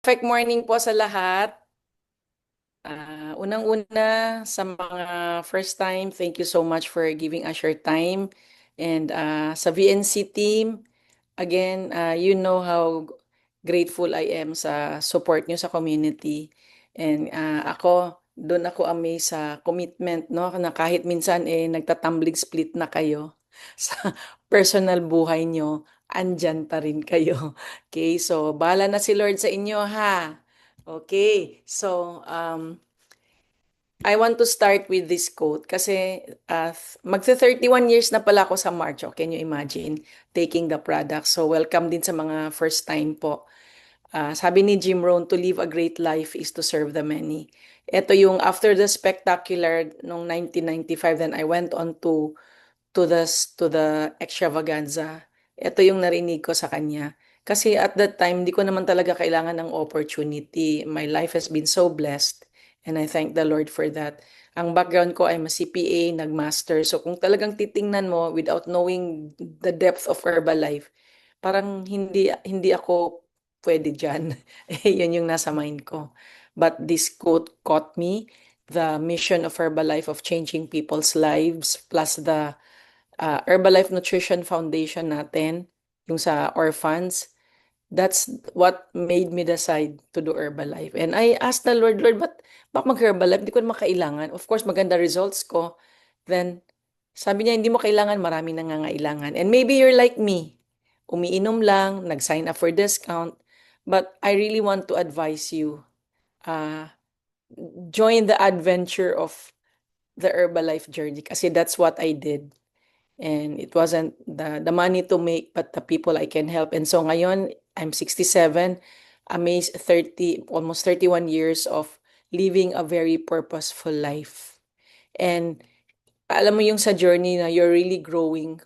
Perfect morning po sa lahat. Unang-una sa mga first time, thank you so much for giving us your time. And sa VNC team, again, you know how grateful I am sa support nyo sa community. And doon ako amazed sa commitment, no? Na kahit minsan nagtatumbling split na kayo sa personal buhay nyo, andyan pa rin kayo. Okay, so bahala na si Lord sa inyo, ha? Okay, so I want to start with this quote kasi magte 31 years na pala ako sa March. Oh, can you imagine taking the product? So welcome din sa mga first time po. Sabi ni Jim Rohn, to live a great life is to serve the many. Ito yung after the spectacular nung 1995, then I went on to the extravaganza. Ito yung narinig ko sa kanya. Kasi at that time, hindi ko naman talaga kailangan ng opportunity. My life has been so blessed and I thank the Lord for that. Ang background ko ay CPA, nagmaster. So kung talagang titingnan mo without knowing the depth of Herbalife, parang hindi ako pwede diyan. Yun yung nasa mind ko. But this quote caught me, the mission of Herbalife of changing people's lives plus the Herbalife Nutrition Foundation natin, yung sa orphans, that's what made me decide to do Herbalife. And I asked the Lord, Lord, ba't mag-Herbalife? Hindi ko naman kailangan. Of course, maganda results ko. Then, sabi niya, hindi mo kailangan, maraming nangangailangan. And maybe you're like me. Umiinom lang, nag-sign up for discount. But I really want to advise you, uh, join the adventure of the Herbalife journey kasi that's what I did. And it wasn't the money to make, but the people I can help. And so ngayon, I'm 67, amazed 30, almost 31 years of living a very purposeful life. And alam mo yung sa journey na you're really growing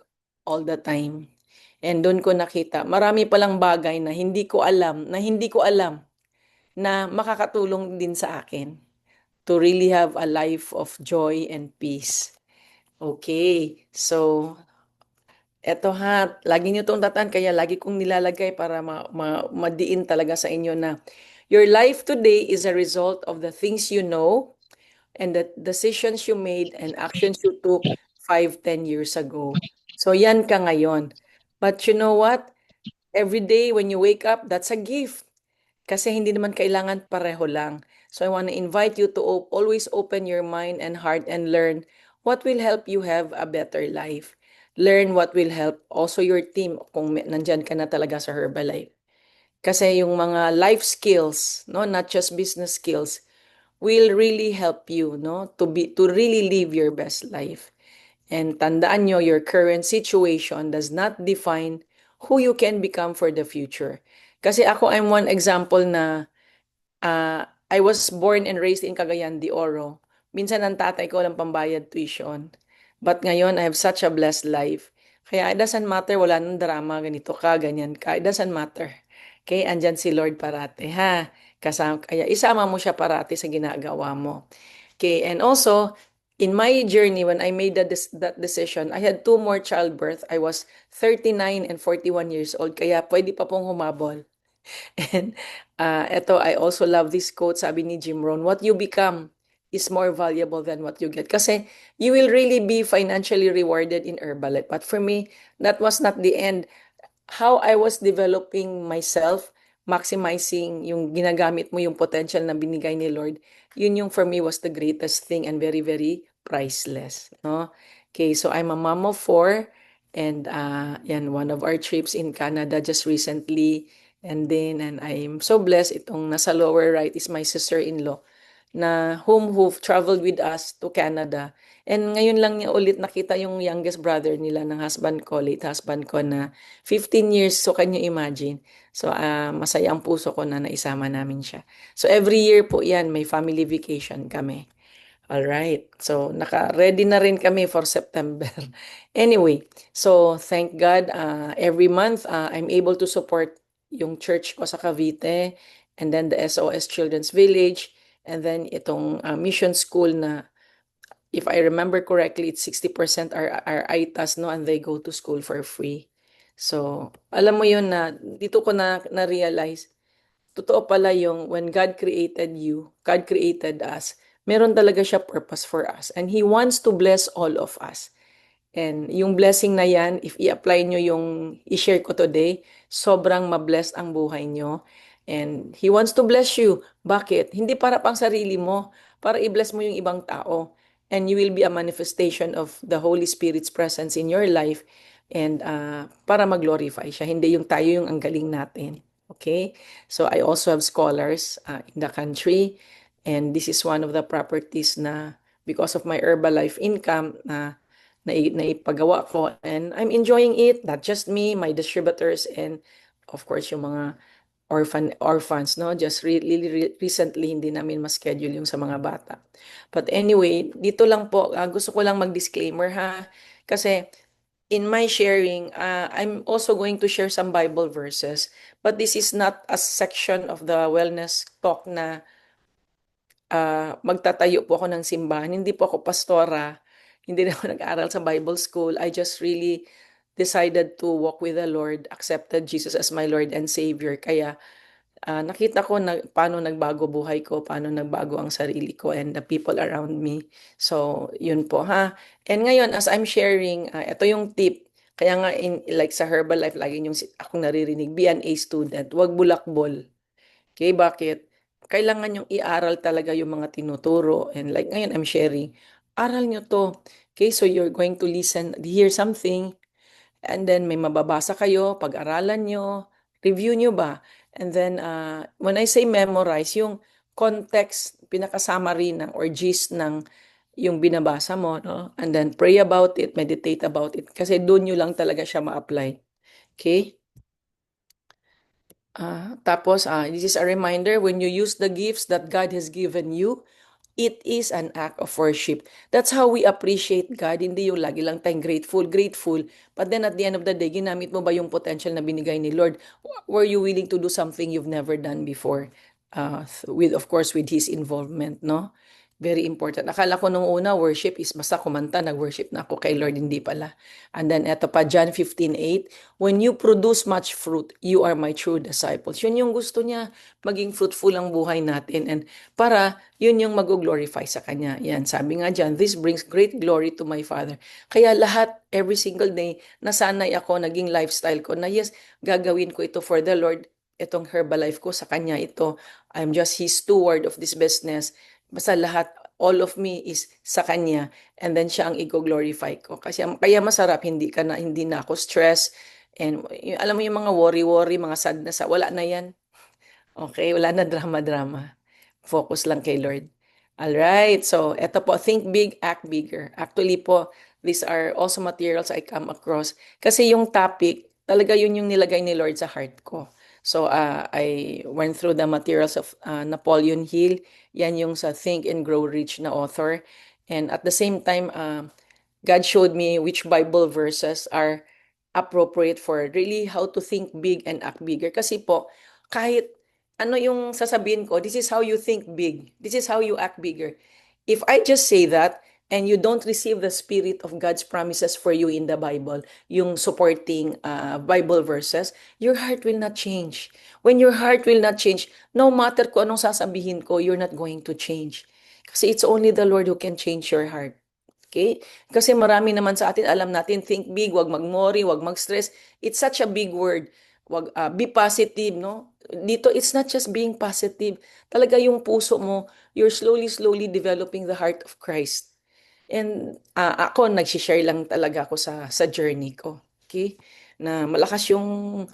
all the time. And doon ko nakita, marami palang bagay na hindi ko alam na makakatulong din sa akin to really have a life of joy and peace. Okay, so eto ha, lagi niyo tong tatan kaya lagi kong nilalagay para madiin talaga sa inyo na your life today is a result of the things you know and the decisions you made and actions you took 5, 10 years ago. So yan ka ngayon. But you know what? Every day when you wake up, that's a gift. Kasi hindi naman kailangan pareho lang. So I want to invite you to always open your mind and heart and learn what will help you have a better life. Learn what will help also your team kung nandyan ka na talaga sa Herbalife. Kasi yung mga life skills, no, not just business skills, will really help you, no, to really live your best life. And tandaan nyo, your current situation does not define who you can become for the future. Kasi ako, I'm one example na I was born and raised in Cagayan de Oro. Minsan ang tatay ko lang pambayad tuition. But ngayon, I have such a blessed life. Kaya it doesn't matter, wala nang drama, ganito ka, ganyan ka. It doesn't matter. Okay, andyan si Lord parate, ha? Kaya isama mo siya parati sa ginagawa mo. Okay, and also, in my journey, when I made that decision, I had two more childbirth. I was 39 and 41 years old, kaya pwede pa pong humabol. And eto, I also love this quote, sabi ni Jim Rohn, what you become is more valuable than what you get. Kasi you will really be financially rewarded in Herbalife. But for me, that was not the end. How I was developing myself, maximizing yung ginagamit mo yung potential na binigay ni Lord, yun yung for me was the greatest thing and very, very priceless. No? Okay, so I'm a mom of four and yan, one of our trips in Canada just recently. And I'm so blessed, itong nasa lower right is my sister-in-law na who've traveled with us to Canada. And ngayon lang niya ulit nakita yung youngest brother nila ng husband ko, late husband ko na 15 years. So, can you imagine? So, masaya ang puso ko na naisama namin siya. So, every year po yan, may family vacation kami. All right. So, naka-ready na rin kami for September. Anyway, so thank God, every month, I'm able to support yung church ko sa Cavite and then the SOS Children's Village and then itong mission school na if I remember correctly, it's 60% are ITAS, no, and they go to school for free. So, alam mo yun na dito ko na realize totoo pala yung when God created you, God created us, meron talaga siya purpose for us. And He wants to bless all of us. And yung blessing na yan, if i-apply nyo yung i-share ko today, sobrang mabless ang buhay nyo. And He wants to bless you. Bakit? Hindi para pang sarili mo, para i-bless mo yung ibang tao. And you will be a manifestation of the Holy Spirit's presence in your life and para mag-glorify siya. Hindi yung tayo yung ang galing natin. Okay? So I also have scholars in the country and this is one of the properties na because of my Herbalife income naipagawa ko and I'm enjoying it, not just me, my distributors and of course yung mga orphans, no? Just really recently hindi namin ma-schedule yung sa mga bata. But anyway, dito lang po, gusto ko lang mag-disclaimer ha. Kasi in my sharing, I'm also going to share some Bible verses. But this is not a section of the wellness talk na magtatayo po ako ng simbahan. Hindi po ako pastora. Hindi na ako nag-aral sa Bible school. I just really decided to walk with the Lord, accepted Jesus as my Lord and Savior. Kaya nakita ko na paano nagbago buhay ko, paano nagbago ang sarili ko and the people around me. So, yun po ha. And ngayon, as I'm sharing, ito yung tip. Kaya nga, like sa Herbalife, lagi yung akong naririnig, be an A student, wag bulakbol. Okay, bakit? Kailangan yung i-aral talaga yung mga tinuturo. And like ngayon, I'm sharing, aral nyo to. Okay, so you're going to listen, hear something, and then may mababasa kayo, pag-aralan nyo, review nyo ba? And then, when I say memorize, yung context, pinaka-summary ng or gist ng yung binabasa mo, no? And then pray about it, meditate about it. Kasi doon nyo lang talaga siya ma-apply. Okay? Tapos, this is a reminder, when you use the gifts that God has given you, it is an act of worship. That's how we appreciate God. Hindi yung lagi lang tayong grateful. But then at the end of the day, ginamit mo ba yung potential na binigay ni Lord? Were you willing to do something you've never done before? With, of course, with His involvement, no? Very important. Akala ko nung una, worship is basta kumanta, nag-worship na ako kay Lord, hindi pala. And then eto pa, John 15:8, when you produce much fruit, you are my true disciples. Yun yung gusto niya, maging fruitful ang buhay natin. And para yun yung mag-glorify sa Kanya. Yan, sabi nga dyan, this brings great glory to my Father. Kaya lahat, every single day, nasanay ako, naging lifestyle ko na yes, gagawin ko ito for the Lord. Itong Herbalife ko sa Kanya ito. I'm just His steward of this business. Basta lahat, all of me is sa Kanya. And then siya ang i-glorify ko. Kasi kaya masarap, hindi na ako stress. And alam mo yung mga worry, mga sadness, wala na yan. Okay, wala na drama-drama. Focus lang kay Lord. Alright, so eto po, think big, act bigger. Actually po, these are also materials I come across. Kasi yung topic, talaga yun yung nilagay ni Lord sa heart ko. So I went through the materials of Napoleon Hill. Yan yung sa Think and Grow Rich na author. And at the same time, God showed me which Bible verses are appropriate for really how to think big and act bigger. Kasi po, kahit ano yung sasabihin ko, this is how you think big. This is how you act bigger. If I just say that, and you don't receive the spirit of God's promises for you in the Bible, yung supporting Bible verses, your heart will not change. When your heart will not change, no matter kung anong sasabihin ko, you're not going to change. Kasi it's only the Lord who can change your heart. Okay? Kasi marami naman sa atin, alam natin, think big, wag mag-worry, wag mag-stress. It's such a big word. Wag, be positive, no? Dito, it's not just being positive. Talaga yung puso mo, you're slowly developing the heart of Christ. And ako, nagsishare lang talaga ako sa journey ko. Okay? Na malakas yung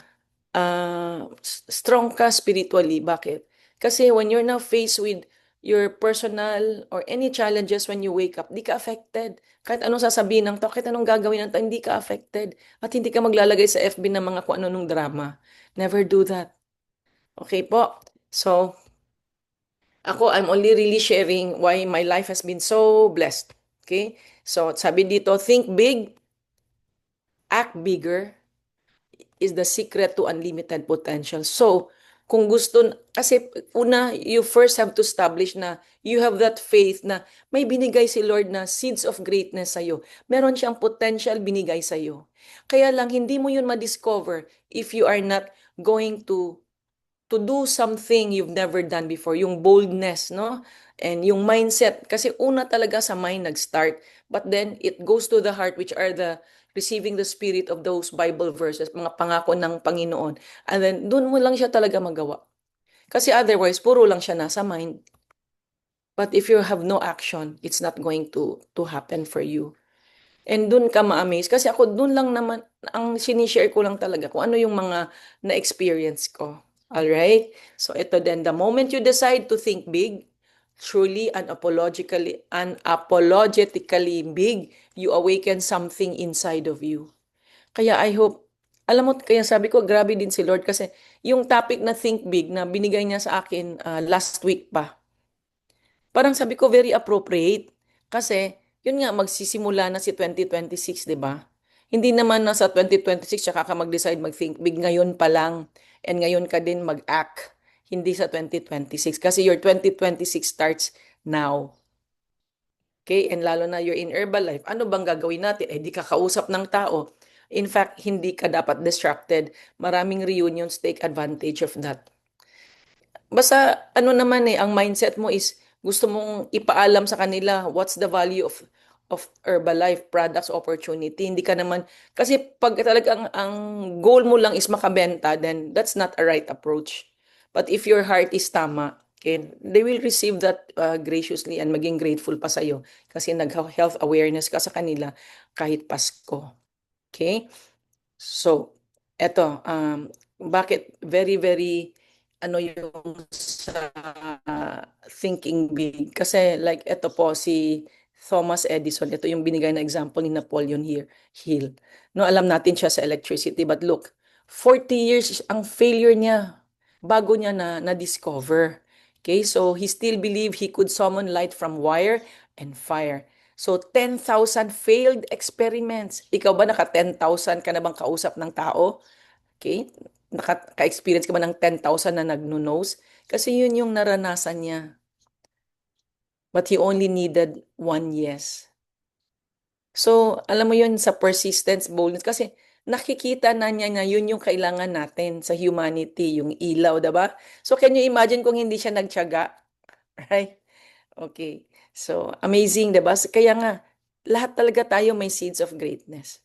strong ka spiritually. Bakit? Kasi when you're now faced with your personal or any challenges when you wake up, di ka affected. Kahit anong sasabihin ng tao, kahit anong gagawin ng tao, hindi ka affected. At hindi ka maglalagay sa FB ng mga kung ano nung drama. Never do that. Okay po? So, ako, I'm only really sharing why my life has been so blessed. Okay? So, sabi dito, think big, act bigger, is the secret to unlimited potential. So, kung gusto, kasi una, you first have to establish na you have that faith na may binigay si Lord na seeds of greatness sa'yo. Meron siyang potential binigay sa'yo. Kaya lang, hindi mo yun ma-discover if you are not going to to do something you've never done before, yung boldness, no? And yung mindset, kasi una talaga sa mind nag-start, but then it goes to the heart, which are the receiving the spirit of those Bible verses, mga pangako ng Panginoon. And then, dun mo lang siya talaga magawa. Kasi otherwise, puro lang siya nasa mind. But if you have no action, it's not going to happen for you. And dun ka ma-amaze. Kasi ako dun lang naman, ang sinishare ko lang talaga kung ano yung mga na-experience ko. Alright? So ito then, the moment you decide to think big, truly unapologetically big, you awaken something inside of you. Kaya I hope, alam mo, kaya sabi ko, grabe din si Lord kasi yung topic na think big na binigay niya sa akin last week pa, parang sabi ko very appropriate. Kasi, yun nga, magsisimula na si 2026, di ba? Hindi naman na sa 2026 tsaka ka mag-decide mag-think big ngayon pa lang. And ngayon ka din mag-act. Hindi sa 2026. Kasi your 2026 starts now. Okay? And lalo na you're in Herbalife. Ano bang gagawin natin? Eh, di ka kausap ng tao. In fact, hindi ka dapat distracted. Maraming reunions, take advantage of that. Basta ano naman ang mindset mo is gusto mong ipaalam sa kanila what's the value of Herbalife products opportunity. Hindi ka naman kasi pag talagang ang goal mo lang is makabenta, then that's not a right approach. But if your heart is tama, okay, they will receive that graciously and maging grateful pa sa'yo kasi nag-health awareness ka sa kanila kahit Pasko. Okay? So, eto, bakit very, very, ano yung sa thinking big? Kasi like eto po, si Thomas Edison, ito yung binigay na example ni Napoleon Hill. No, alam natin siya sa electricity, but look, 40 years ang failure niya bago niya na-discover. Okay, so he still believed he could summon light from wire and fire. So, 10,000 failed experiments. Ikaw ba naka 10,000 ka na bang kausap ng tao? Okay? Naka-experience ka ba ng 10,000 na nagno-nose? Kasi yun yung naranasan niya. But he only needed one yes. So, alam mo yun sa persistence, boldness. Kasi nakikita na niya na yun yung kailangan natin sa humanity, yung ilaw, diba? So, can you imagine kung hindi siya nagtiyaga? Right? Okay. So, amazing, diba? Kaya nga, lahat talaga tayo may seeds of greatness.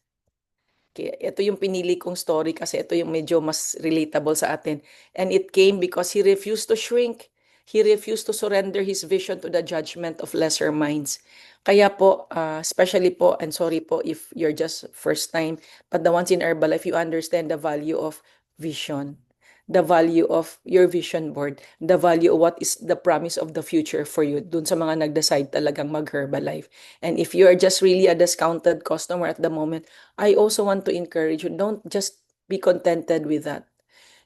Okay, ito yung pinili kong story kasi ito yung medyo mas relatable sa atin. And it came because he refused to shrink. He refused to surrender his vision to the judgment of lesser minds. Kaya po, especially po, and sorry po if you're just first time, but the ones in Herbalife, you understand the value of vision, the value of your vision board, the value of what is the promise of the future for you dun sa mga nag-decide talagang mag-Herbalife. And if you are just really a discounted customer at the moment, I also want to encourage you, don't just be contented with that.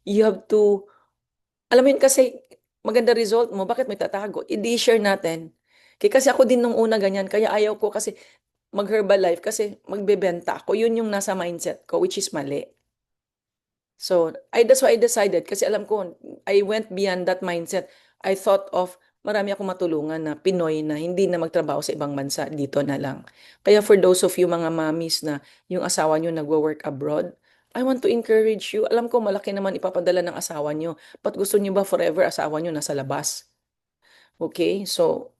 You have to, alam mo yun kasi, maganda result mo, bakit may tatago? I-share natin. Kasi ako din nung una ganyan, kaya ayaw ko kasi mag-Herbalife kasi magbebenta ako. Yun yung nasa mindset ko, which is mali. So, that's why I decided, kasi alam ko, I went beyond that mindset. I thought of, marami akong matulungan na Pinoy na hindi na magtrabaho sa ibang bansa, dito na lang. Kaya for those of you mga mommies na yung asawa nyo nagwo-work abroad, I want to encourage you. Alam ko malaki naman ipapadala ng asawa nyo. But gusto nyo ba forever asawa nyo nasa labas? Okay? So,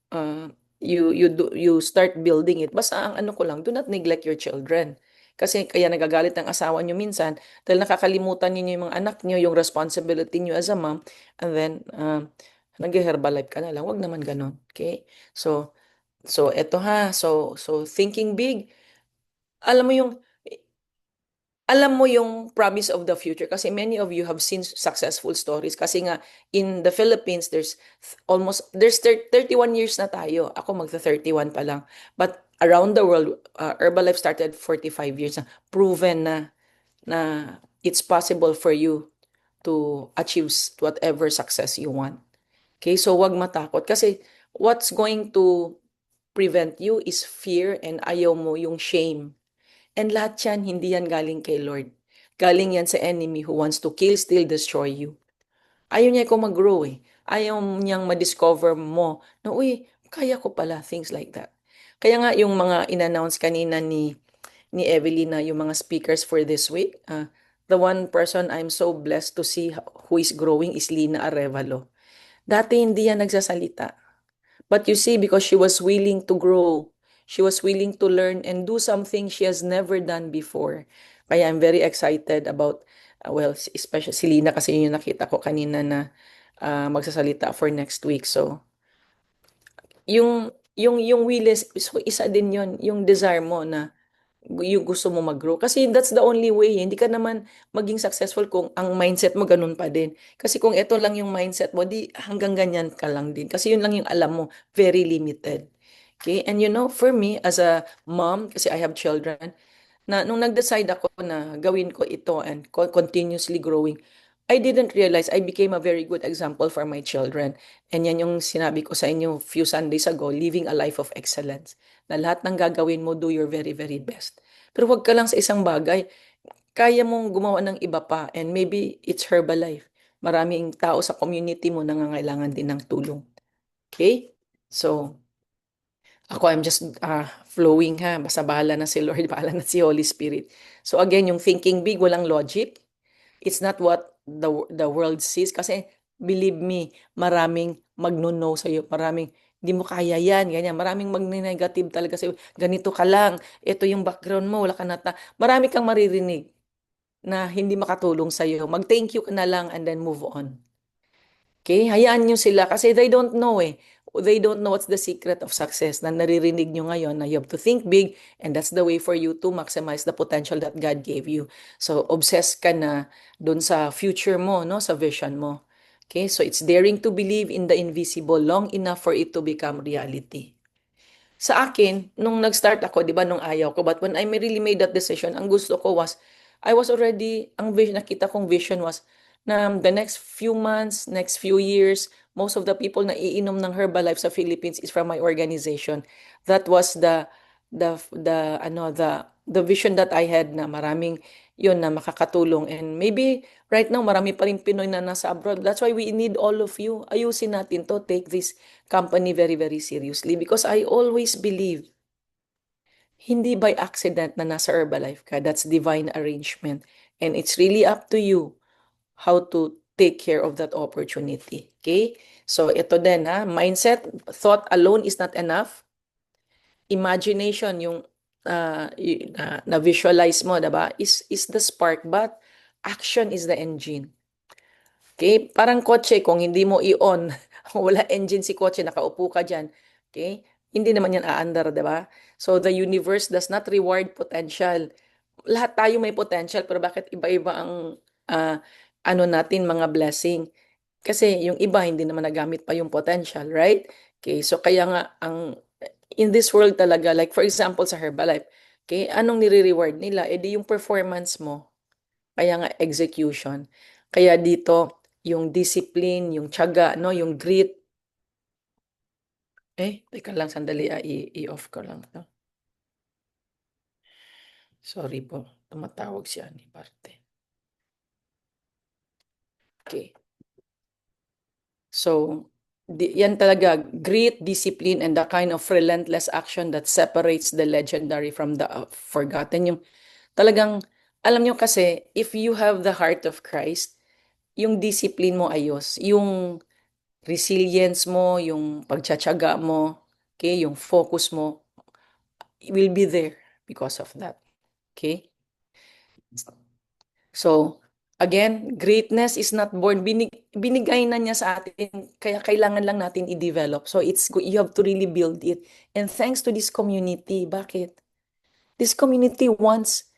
you start building it. Basta ang ano ko lang, do not neglect your children. Kasi kaya nagagalit ang asawa nyo minsan dahil nakakalimutan niyo yung mga anak niyo, yung responsibility niyo as a mom, and then nag-Herbalife ka na lang. Wag naman ganun. Okay? So eto ha. So thinking big. Alam mo yung promise of the future kasi many of you have seen successful stories kasi nga in the Philippines there's 31 years na tayo. Ako magta 31 pa lang. But around the world, Herbalife started 45 years na. Proven na it's possible for you to achieve whatever success you want. Okay, so wag matakot kasi what's going to prevent you is fear and ayaw mo yung shame. And lahat yan, hindi yan galing kay Lord. Galing yan sa enemy who wants to kill, steal, destroy you. Ayaw niya ikaw mag-grow eh. Ayaw niyang ma-discover mo na, uy, kaya ko pala, things like that. Kaya nga yung mga in-announce kanina ni Evelyn na yung mga speakers for this week, the one person I'm so blessed to see who is growing is Lina Arevalo. Dati hindi yan nagsasalita. But you see, because she was willing to grow, she was willing to learn and do something she has never done before. Kaya I'm very excited about, well, especially si Lina kasi yun yung nakita ko kanina na magsasalita for next week. So, yung will is, so isa din yun, yung desire mo na yung gusto mo mag-grow. Kasi that's the only way. Hindi ka naman maging successful kung ang mindset mo ganun pa din. Kasi kung ito lang yung mindset mo, di hanggang ganyan ka lang din. Kasi yun lang yung alam mo, very limited. Okay? And you know, for me as a mom, kasi I have children, na nung nag-decide ako na gawin ko ito and continuously growing, I didn't realize I became a very good example for my children. And yan yung sinabi ko sa inyo few Sundays ago, living a life of excellence. Na lahat ng gagawin mo, do your very, very best. Pero wag ka lang sa isang bagay. Kaya mong gumawa ng iba pa. And maybe it's Herbalife. Maraming tao sa community mo nangangailangan din ng tulong. Okay? So, ako, I'm just flowing ha. Basta bahala na si Lord, bahala na si Holy Spirit. So again, yung thinking big, walang logic. It's not what the world sees. Kasi believe me, maraming magno-no sa'yo. Maraming, hindi mo kaya yan, ganyan. Maraming mag-negative talaga sa'yo. Ganito ka lang. Ito yung background mo, wala ka nata. Marami kang maririnig na hindi makatulong sa'yo. Mag-thank you ka na lang and then move on. Okay? Hayaan nyo sila kasi they don't know eh. They don't know what's the secret of success na naririnig nyo ngayon na you have to think big and that's the way for you to maximize the potential that God gave you. So, obsessed ka na dun sa future mo, no? Sa vision mo. Okay? So, it's daring to believe in the invisible long enough for it to become reality. Sa akin, nung nag-start ako, di ba, nung ayaw ko, but when I really made that decision, ang gusto ko was, I was already, ang vision, nakita kong vision was, na the next few months, next few years, most of the people na iinom ng Herbalife sa Philippines is from my organization. That was the vision that I had na maraming yun na makakatulong. And maybe right now, marami pa rin Pinoy na nasa abroad. That's why we need all of you. Ayusin natin to, take this company very, very seriously because I always believe hindi by accident na nasa Herbalife ka. That's divine arrangement. And it's really up to you how to take care of that opportunity. Okay? So, ito din ha. Mindset, thought alone is not enough. Imagination, yung na-visualize mo, diba? Is the spark, but action is the engine. Okay? Parang kotse, kung hindi mo i-on, wala engine si kotse, nakaupo ka dyan. Okay? Hindi naman yan aandar, di ba? So, the universe does not reward potential. Lahat tayo may potential, pero bakit iba-iba ang ah, ano natin, mga blessing? Kasi yung iba, hindi naman nagamit pa yung potential, right? Okay, so kaya nga, in this world talaga, like for example sa Herbalife, okay, anong nire-reward nila? E di yung performance mo. Kaya nga execution. Kaya dito, yung discipline, yung tiyaga, no, yung grit. Teka lang sandali, i-off ko lang to. Sorry po, tumatawag siya ni parte. Okay. So, yan talaga, grit, discipline, and the kind of relentless action that separates the legendary from the forgotten. Yung talagang, alam nyo kasi, if you have the heart of Christ, yung discipline mo ayos, yung resilience mo, yung pagtsatsaga mo, okay, yung focus mo, will be there because of that. Okay? So, again, greatness is not born. Binigay na niya sa atin, kaya kailangan lang natin i-develop. So, you have to really build it. And thanks to this community, bakit? This community wants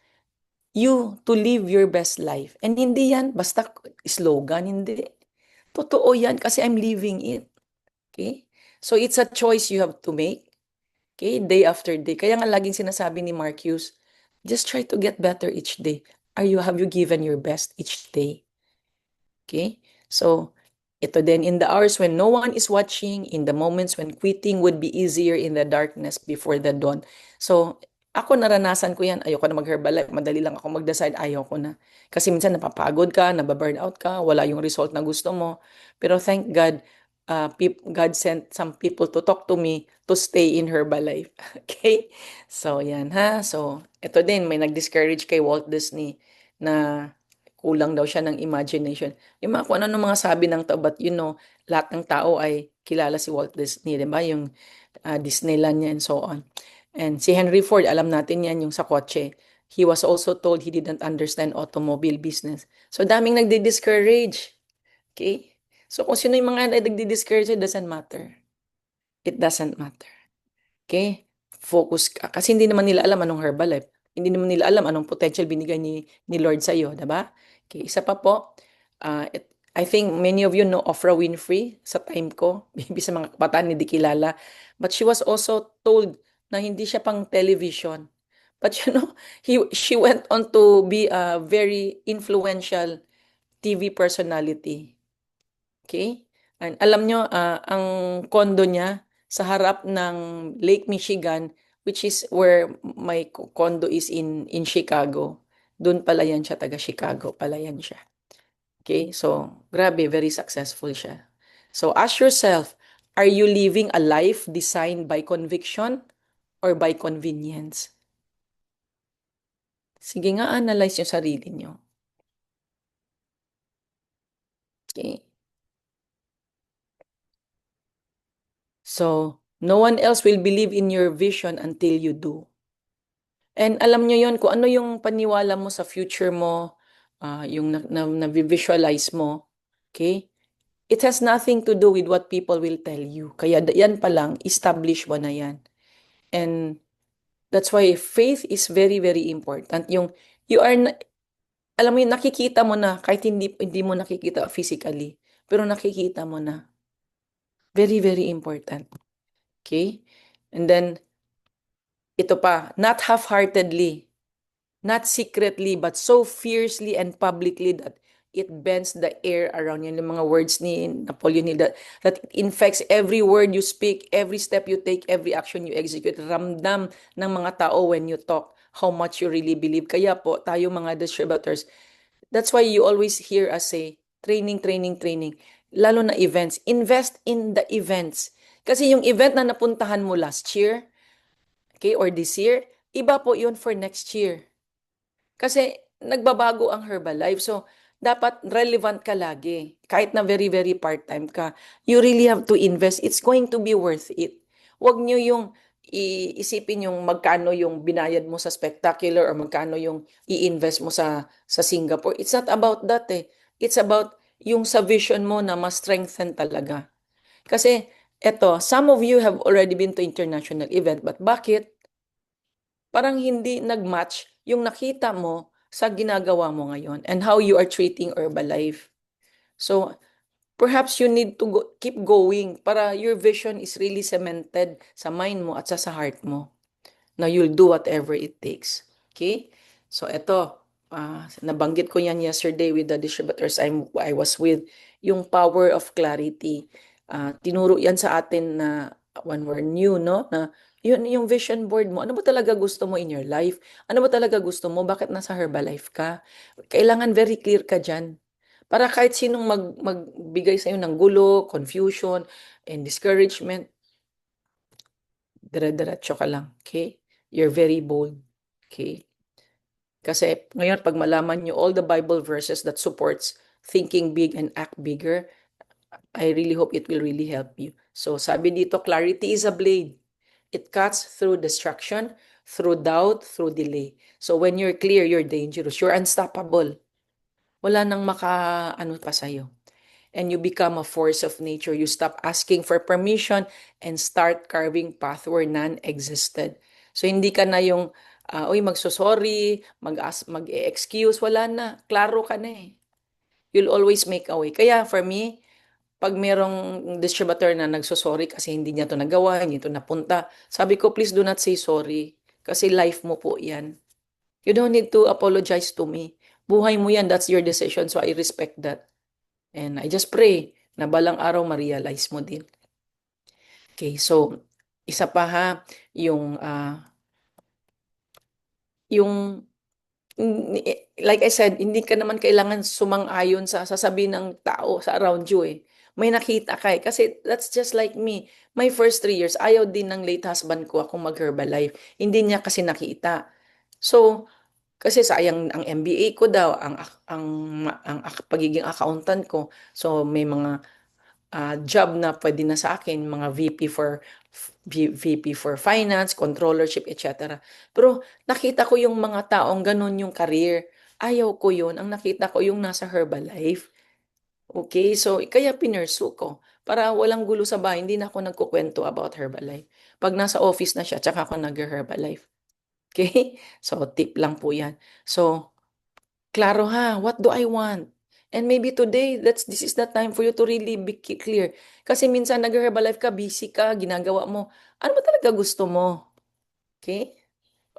you to live your best life. And hindi yan basta slogan, hindi. Totoo yan kasi I'm living it. Okay? So, it's a choice you have to make. Okay? Day after day. Kaya nga laging sinasabi ni Marcus, just try to get better each day. Have you given your best each day? Okay? So, ito din, in the hours when no one is watching, in the moments when quitting would be easier in the darkness before the dawn. So, ako naranasan ko yan. Ayoko na mag-Herbalife. Madali lang ako mag-decide. Ayoko na. Kasi minsan napapagod ka, nababurn out ka, wala yung result na gusto mo. Pero thank God, God sent some people to talk to me to stay in Herbalife. Okay? So, yan ha. So, ito din, may nag-discourage kay Walt Disney na kulang daw siya ng imagination. Yung mga kung ano mga sabi ng tao, but lahat ng tao ay kilala si Walt Disney, di ba? Yung Disneyland niya and so on. And si Henry Ford, alam natin yan, yung sa kotse. He was also told he didn't understand automobile business. So, daming nagdi-discourage. Okay? So, kung sino yung mga nagdi-discourage, it doesn't matter. It doesn't matter. Okay? Focus ka. Kasi hindi naman nila alam anong Herbalife. Hindi naman nila alam anong potential binigay ni Lord sa iyo, diba? Okay, isa pa po, I think many of you know Oprah Winfrey sa time ko, maybe sa mga kabataan hindi kilala. But she was also told na hindi siya pang television. But she went on to be a very influential TV personality. Okay? And alam nyo, ang condo niya sa harap ng Lake Michigan, which is where my condo is in Chicago. Doon pala yan siya, taga Chicago pala yan siya. Okay? So, grabe, very successful siya. So, ask yourself, are you living a life designed by conviction or by convenience? Sige nga, analyze yung sarili nyo. Okay? So, no one else will believe in your vision until you do. And alam nyo yon kung ano yung paniwala mo sa future mo, yung na-visualize mo, okay? It has nothing to do with what people will tell you. Kaya yan pa lang, establish mo na yan. And that's why faith is very, very important. You are, alam mo yun, nakikita mo na, kahit hindi mo nakikita physically, pero nakikita mo na. Very, very important. Okay? And then, ito pa, not half-heartedly, not secretly, but so fiercely and publicly that it bends the air around you. Yung mga words ni Napoleon Hill, that it infects every word you speak, every step you take, every action you execute. Ramdam ng mga tao when you talk how much you really believe. Kaya po, tayo mga distributors, that's why you always hear us say, training, training, training. Lalo na events. Invest in the events. Kasi yung event na napuntahan mo last year, okay, or this year, iba po yun for next year. Kasi nagbabago ang Herbalife. So, dapat relevant ka lagi. Kahit na very, very part-time ka, you really have to invest. It's going to be worth it. Huwag nyo yung iisipin yung magkano yung binayad mo sa spectacular or magkano yung i-invest mo sa Singapore. It's not about that eh. It's about yung sa vision mo na mas strengthen talaga. Kasi, eto, some of you have already been to international event, but bakit? Parang hindi nag-match yung nakita mo sa ginagawa mo ngayon and how you are treating Herbalife. So, perhaps you need to keep going para your vision is really cemented sa mind mo at sa heart mo. Now, you'll do whatever it takes. Okay? So, eto, nabanggit ko yan yesterday with the distributors I was with, yung power of clarity. Tinuro yan sa atin na when we're new, no? Na yun yung vision board mo. Ano ba talaga gusto mo in your life? Ano ba talaga gusto mo? Bakit nasa Herbalife ka? Kailangan very clear ka dyan. Para kahit sinong magbigay sa'yo ng gulo, confusion, and discouragement, dire-diretso ka lang. Okay? You're very bold. Okay? Kasi ngayon, pag malaman nyo all the Bible verses that supports thinking big and act bigger, I really hope it will really help you. So sabi dito, clarity is a blade. It cuts through distraction, through doubt, through delay. So when you're clear, you're dangerous. You're unstoppable. Wala nang ano pa sa'yo. And you become a force of nature. You stop asking for permission and start carving path where none existed. So hindi ka na yung, uy, magsosorry, mag-excuse, wala na. Klaro ka na eh. You'll always make a way. Kaya for me, pag merong distributor na nagsosorry kasi hindi niya to nagawa, hindi to napunta, sabi ko, please do not say sorry. Kasi life mo po yan. You don't need to apologize to me. Buhay mo yan, that's your decision, so I respect that. And I just pray na balang araw ma-realize mo din. Okay, so isa pa ha, yung like I said, hindi ka naman kailangan sumang-ayon sa sasabihin ng tao sa around you eh. May nakita ka eh. Kasi that's just like me. My first 3 years, ayaw din ng late husband ko akong mag-Herbalife. Hindi niya kasi nakita. So, Kasi sayang ang MBA ko daw, ang pagiging accountant ko. So may mga job na pwede na sa akin, mga VP for finance, controllership, etc. Pero nakita ko yung mga taong ganun yung career. Ayaw ko yun. Ang nakita ko yung nasa Herbalife. Okay, so kaya pinursu ko. Para walang gulo sa bahay, hindi na ako nagkukwento about Herbalife. Pag nasa office na siya, tsaka ako nag-Herbalife. Okay? So, tip lang po yan. So, klaro ha, what do I want? And maybe today, this is the time for you to really be clear. Kasi minsan nag-Herbalife ka, busy ka, ginagawa mo. Ano ba talaga gusto mo? Okay?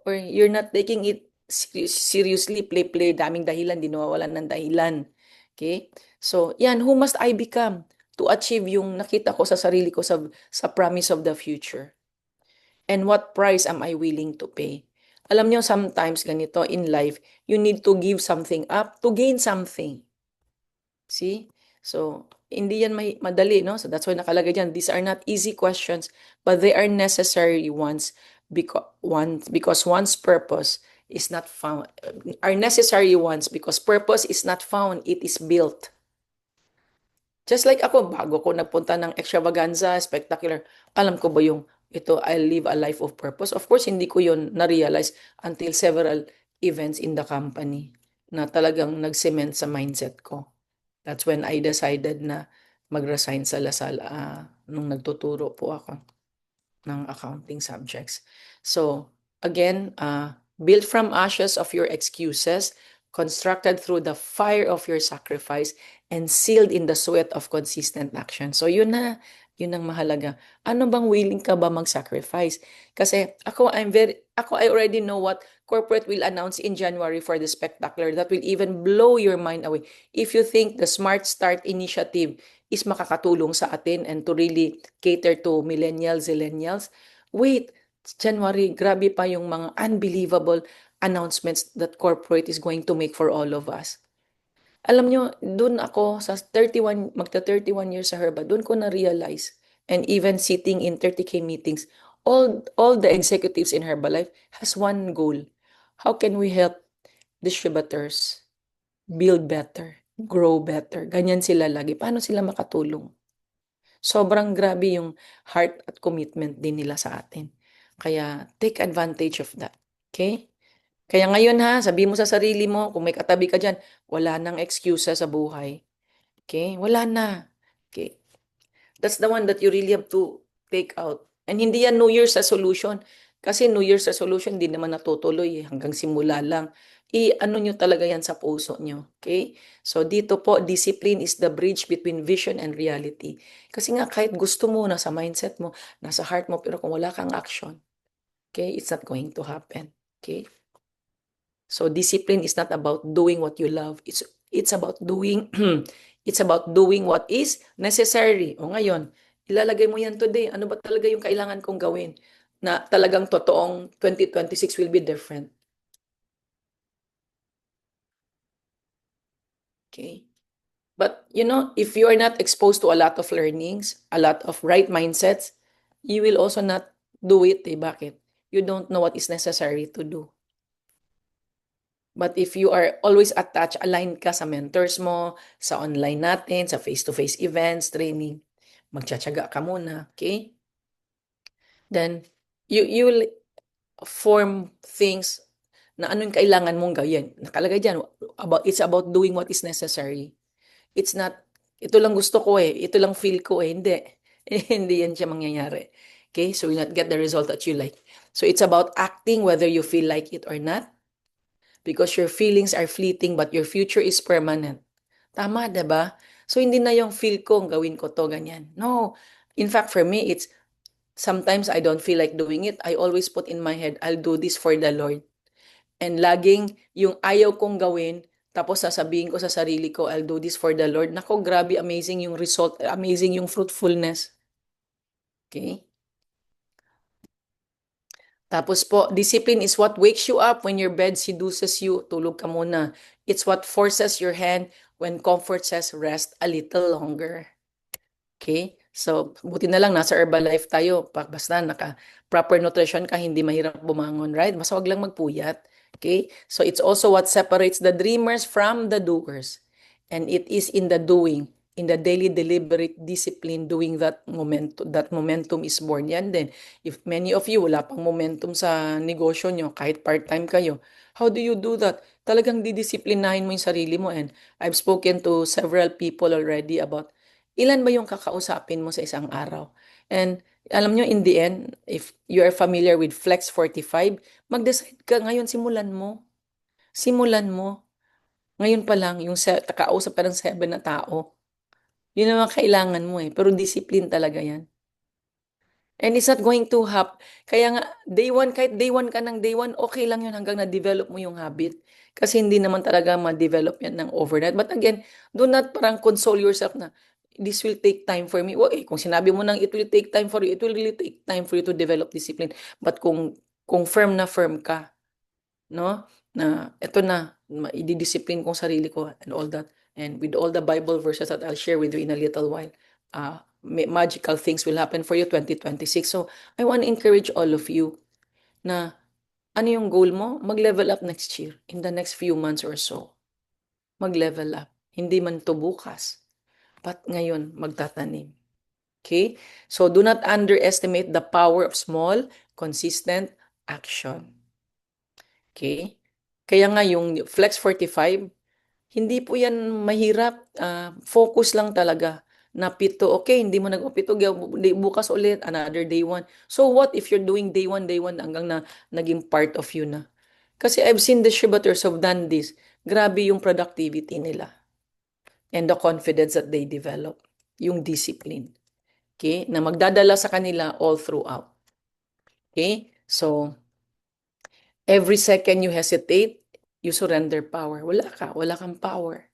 Or you're not taking it seriously, play, daming dahilan, di nawawalan ng dahilan. Okay? So, yan, who must I become to achieve yung nakita ko sa sarili ko sa promise of the future? And what price am I willing to pay? Alam nyo, sometimes ganito in life, you need to give something up to gain something. See? So, hindi yan madali, no? So, that's why nakalagay dyan. These are not easy questions, but they are necessary ones because one's purpose is not found, are necessary ones because purpose is not found, it is built. Just like ako, bago ko nagpunta ng extravaganza, spectacular, alam ko ba yung ito, I live a life of purpose? Of course, hindi ko yun na-realize until several events in the company na talagang nag-cement sa mindset ko. That's when I decided na mag-resign sa Lasal nung nagtuturo po ako ng accounting subjects. So, again, built from ashes of your excuses, constructed through the fire of your sacrifice, and sealed in the sweat of consistent action. So, yun ang mahalaga. Ano bang willing ka ba mag-sacrifice? Kasi I already know what corporate will announce in January for the spectacular that will even blow your mind away. If you think the Smart Start initiative is makakatulong sa atin and to really cater to millennials, zillennials, wait, January, grabe pa yung mga unbelievable announcements that corporate is going to make for all of us. Alam nyo, dun ako sa 31, magta 31 years sa Herba, dun ko na-realize, and even sitting in 30K meetings, all the executives in Herbalife has one goal. How can we help distributors build better, grow better? Ganyan sila lagi. Paano sila makatulong? Sobrang grabe yung heart at commitment din nila sa atin. Kaya take advantage of that. Okay? Kaya ngayon ha, sabi mo sa sarili mo, kung may katabi ka dyan, wala nang excuses sa buhay. Okay? Wala na. Okay? That's the one that you really have to take out. And hindi yan New Year's resolution. Kasi New Year's resolution, hindi naman natutuloy eh. Hanggang simula lang. I-ano nyo talaga yan sa puso nyo. Okay? So dito po, discipline is the bridge between vision and reality. Kasi nga kahit gusto mo, nasa mindset mo, nasa heart mo, pero kung wala kang action, okay, it's not going to happen. Okay? So discipline is not about doing what you love. It's about doing it's about doing what is necessary. O ngayon, ilalagay mo yan today. Ano ba talaga yung kailangan kong gawin na talagang totoong 2026 will be different. Okay? But you know, if you are not exposed to a lot of learnings, a lot of right mindsets, you will also not do it. Eh. Bakit? You don't know what is necessary to do. But if you are always attached, aligned ka sa mentors mo, sa online natin, sa face-to-face events, training, magtsatsaga ka muna, okay? Then, you will form things na ano yung kailangan mong gawin. Nakalagay dyan, it's about doing what is necessary. It's not, ito lang gusto ko eh, ito lang feel ko eh, hindi. Hindi yan siya mangyayari. Okay? So, you not get the result that you like. So, it's about acting whether you feel like it or not. Because your feelings are fleeting but your future is permanent. Tama, 'di ba? So hindi na yung feel ko, gawin ko to, ganyan. No. In fact, for me, it's sometimes I don't feel like doing it. I always put in my head, I'll do this for the Lord. And laging yung ayaw kong gawin, tapos sasabihin ko sa sarili ko, I'll do this for the Lord. Nako, grabe, amazing yung result, amazing yung fruitfulness. Okay? Tapos po, discipline is what wakes you up when your bed seduces you. Tulog ka muna. It's what forces your hand when comfort says rest a little longer. Okay? So, buti na lang nasa Herbalife tayo. Basta naka proper nutrition ka, hindi mahirap bumangon, right? Basta wag lang magpuyat. Okay? So it's also what separates the dreamers from the doers. And it is in the doing, in the daily deliberate discipline doing that momentum is born. Yan din. If many of you wala pang momentum sa negosyo nyo, kahit part-time kayo, how do you do that? Talagang didisiplinahin mo yung sarili mo. And I've spoken to several people already about ilan ba yung kakausapin mo sa isang araw. And alam nyo, in the end, if you are familiar with Flex 45, mag-decide ka ngayon, simulan mo. Simulan mo. Ngayon pa lang, yung kausap ka ng 7 na tao. Yun naman kailangan mo eh. Pero discipline talaga yan. And it's not going to happen. Kaya nga, day one, kahit day one ka ng day one, okay lang yun hanggang na-develop mo yung habit. Kasi hindi naman talaga ma-develop yan ng overnight. But again, do not parang console yourself na, this will take time for me. Well, kung sinabi mo nang it will take time for you, it will really take time for you to develop discipline. But kung firm ka, no? Na eto na, i-discipline kong sarili ko and all that. And with all the Bible verses that I'll share with you in a little while, magical things will happen for you 2026. So, I want to encourage all of you na ano yung goal mo? Mag-level up next year, in the next few months or so. Mag-level up. Hindi man to bukas, but ngayon magtatanim. Okay? So, do not underestimate the power of small, consistent action. Okay? Kaya nga yung Flex 45, hindi po yan mahirap. Focus lang talaga. Na pito, okay, hindi mo nag-pito, bukas ulit, another day one. So what if you're doing day one hanggang na naging part of you na? Kasi I've seen distributors have done this. Grabe yung productivity nila and the confidence that they develop. Yung discipline. Okay? Na magdadala sa kanila all throughout. Okay? So, every second you hesitate, you surrender power. Wala kang power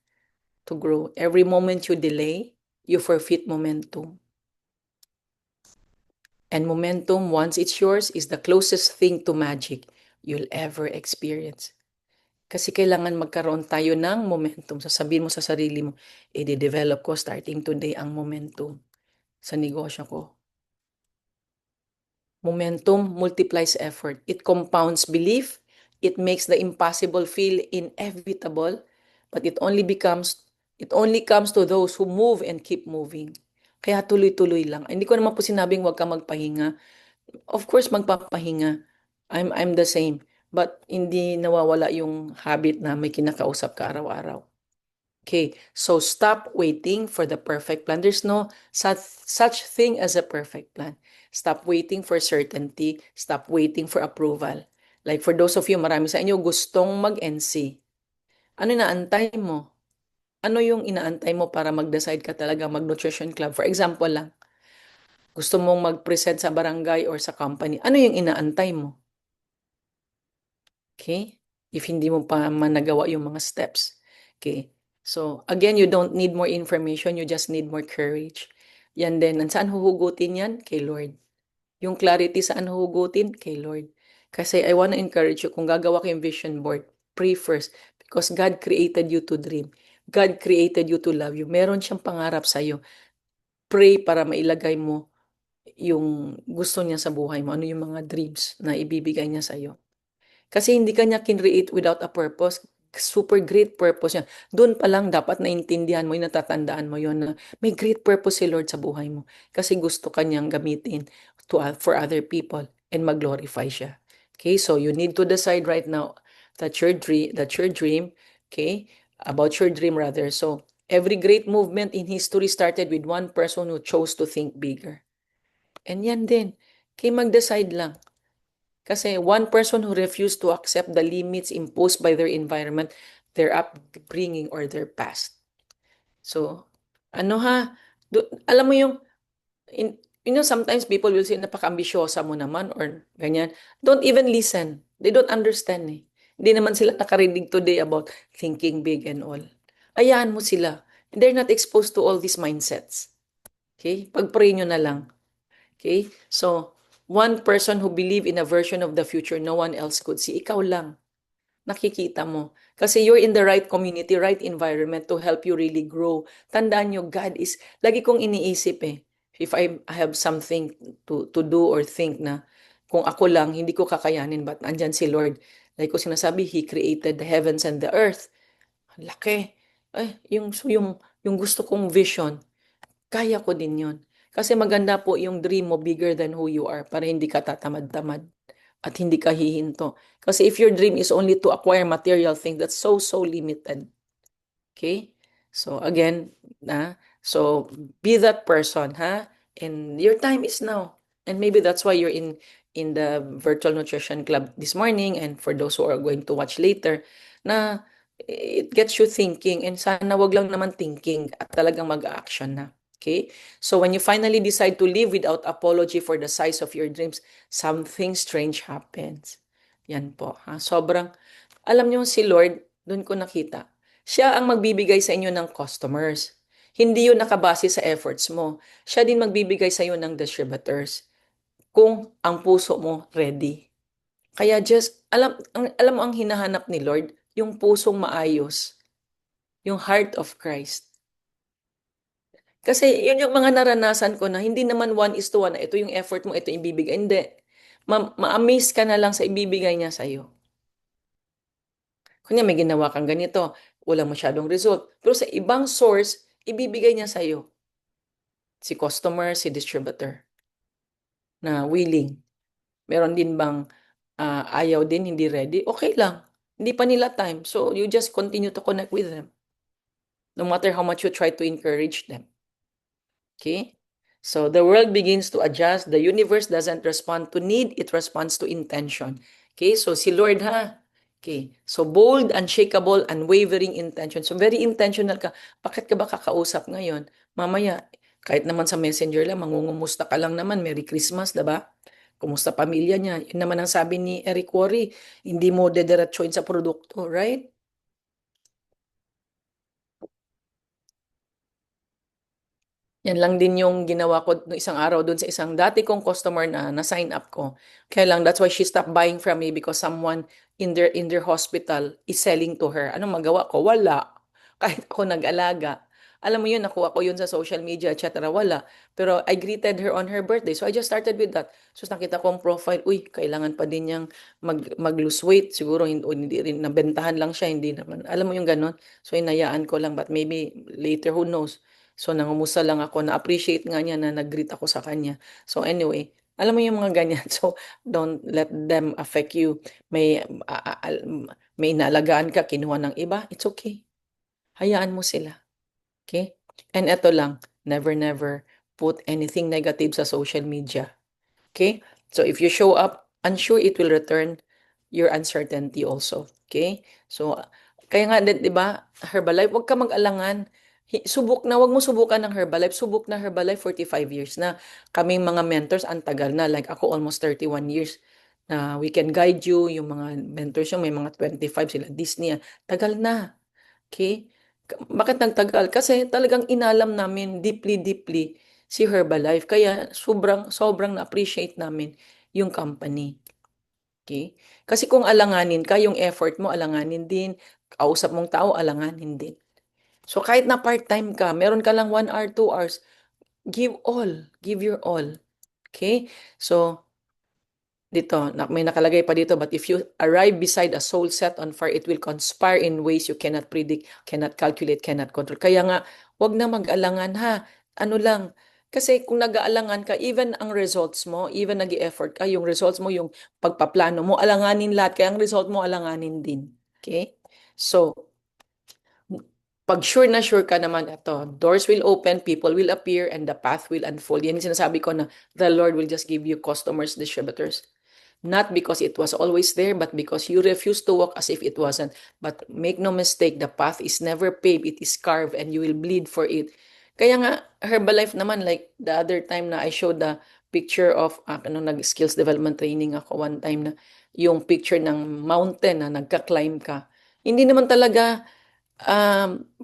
to grow. Every moment you delay, you forfeit momentum. And momentum, once it's yours, is the closest thing to magic you'll ever experience. Kasi kailangan magkaroon tayo ng momentum. Sasabihin mo sa sarili mo, i-develop ko starting today ang momentum sa negosyo ko. Momentum multiplies effort. It compounds belief. It makes the impossible feel inevitable. But it only comes to those who move and keep moving. Kaya tuloy-tuloy lang. Hindi ko naman po sinabing huwag ka magpahinga. Of course, magpapahinga. I'm the same. But hindi nawawala yung habit na may kinakausap ka araw-araw. Okay, so stop waiting for the perfect plan. There's no such thing as a perfect plan. Stop waiting for certainty. Stop waiting for approval. Like for those of you, marami sa inyo gustong mag-NC. Ano inaantay mo? Ano yung inaantay mo para mag-decide ka talaga mag-nutrition club? For example lang, gusto mong mag-present sa barangay or sa company. Ano yung inaantay mo? Okay? If hindi mo pa man nagawa yung mga steps. Okay? So, again, you don't need more information, you just need more courage. Yan din. Saan huhugutin yan? Kay Lord. Yung clarity saan huhugutin? Kay Lord. Kasi I want to encourage you, kung gagawa ka yung vision board, pray first. Because God created you to dream. God created you to love you. Meron siyang pangarap sa'yo. Pray para mailagay mo yung gusto niya sa buhay mo. Ano yung mga dreams na ibibigay niya sa'yo. Kasi hindi ka niya kinreate without a purpose. Super great purpose yan. Doon pa lang dapat naintindihan mo, natatandaan mo yun na may great purpose si Lord sa buhay mo. Kasi gusto kanyang gamitin for other people and mag-glorify siya. Okay, so you need to decide right now that your dream, okay, about your dream rather. So every great movement in history started with one person who chose to think bigger. And yan din. Okay, mag-decide lang. Kasi one person who refused to accept the limits imposed by their environment, their upbringing, or their past. So, ano ha? Alam mo yung, sometimes people will say, napaka-ambisyosa mo naman, or ganyan. Don't even listen. They don't understand eh. Hindi naman sila nakarinig today about thinking big and all. Ayahan mo sila. They're not exposed to all these mindsets. Okay? Pag-pray nyo na lang. Okay? So, one person who believe in a version of the future no one else could see. Ikaw lang. Nakikita mo. Kasi you're in the right community, right environment to help you really grow. Tandaan nyo, God is, lagi kong iniisip eh, if I have something to do or think na, kung ako lang, hindi ko kakayanin, but andyan si Lord. Like ko sinasabi, He created the heavens and the earth. Ang laki. Yung gusto kong vision, kaya ko din yun. Kasi maganda po yung dream mo bigger than who you are para hindi ka tatamad-tamad at hindi ka hihinto. Kasi if your dream is only to acquire material things, that's so, so limited. Okay? So again, so be that person, ha? And your time is now. And maybe that's why you're in the virtual nutrition club this morning, and for those who are going to watch later, na it gets you thinking, and sana wag lang naman thinking at talagang mag-action na. Okay? So when you finally decide to live without apology for the size of your dreams, something strange happens. Yan po, ha? Sobrang, alam niyo si Lord, doon ko nakita. Siya ang magbibigay sa inyo ng customers. Hindi yun nakabase sa efforts mo. Siya din magbibigay sa iyo ng distributors kung ang puso mo ready. Kaya just, alam mo ang hinahanap ni Lord, yung pusong maayos, yung heart of Christ. Kasi yun yung mga naranasan ko na hindi naman 1:1 na ito yung effort mo, ito yung ibibigay. Hindi. Ma-amaze ka na lang sa ibibigay niya sa'yo. Kunya may ginawa kang ganito, walang masyadong result. Pero sa ibang source, ibibigay niya sa'yo. Si customer, si distributor na willing. Meron din bang ayaw din, hindi ready? Okay lang. Hindi pa nila time. So you just continue to connect with them. No matter how much you try to encourage them. Okay? So the world begins to adjust. The universe doesn't respond to need, it responds to intention. Okay? So si Lord ha. Okay. So bold, unshakable, unwavering intention. So very intentional ka. Bakit ka ba kakausap ngayon? Mamaya, kahit naman sa messenger lang, mangungumusta ka lang naman. Merry Christmas, diba? Kumusta pamilya niya? Yun naman ang sabi ni Eric Worre, hindi mo dediretsuin sa produkto, right? Yan lang din yung ginawa ko no isang araw dun sa isang dati kong customer na na-sign up ko. Kaya lang, that's why she stopped buying from me because someone in their hospital is selling to her. Anong magawa ko? Wala. Kahit ako nag-alaga. Alam mo yun, nakuha ko yun sa social media, etc. Wala. Pero I greeted her on her birthday. So I just started with that. So nakita ko ang profile, uy, kailangan pa din niyang mag-lose weight. Siguro hindi rin, nabentahan lang siya, hindi naman. Alam mo yung ganon? So inayaan ko lang, but maybe later, who knows? So, nangumusta lang ako. Na-appreciate nga niya na nag-greet ako sa kanya. So, anyway, alam mo yung mga ganyan. So, don't let them affect you. May inaalagaan ka, kinuha ng iba, it's okay. Hayaan mo sila. Okay? And eto lang, never, never put anything negative sa social media. Okay? So, if you show up unsure, it will return your uncertainty also. Okay? So, kaya nga, di ba, Herbalife, huwag ka mag-alangan. Wag mo subukan ng Herbalife. Subok na Herbalife 45 years na. Kaming mga mentors, ang tagal na. Like ako, almost 31 years na we can guide you. Yung mga mentors yung may mga 25 sila. Disney, tagal na. Okay? Bakit nagtagal? Kasi talagang inalam namin deeply, deeply si Herbalife. Kaya sobrang na-appreciate namin yung company. Okay? Kasi kung alanganin ka, yung effort mo, alanganin din. Kausap mong tao, alanganin din. So kahit na part-time ka, meron ka lang 1 hour, 2 hours, give all. Give your all. Okay? So, dito, may nakalagay pa dito, but if you arrive beside a soul set on fire, it will conspire in ways you cannot predict, cannot calculate, cannot control. Kaya nga, wag na mag-alangan ha. Ano lang, kasi kung nag-aalangan ka, even ang results mo, even nag-effort ka, yung results mo, yung pagpaplano mo, alanganin lahat, kaya ang result mo, alanganin din. Okay? So, pag sure na sure ka naman ito, doors will open, people will appear, and the path will unfold. Yan yung sinasabi ko na the Lord will just give you customers, distributors. Not because it was always there, but because you refused to walk as if it wasn't. But make no mistake, the path is never paved, it is carved, and you will bleed for it. Kaya nga, Herbalife naman, like the other time na I showed the picture of, nag-skills development training ako one time na, yung picture ng mountain na nagka-climb ka. Hindi naman talaga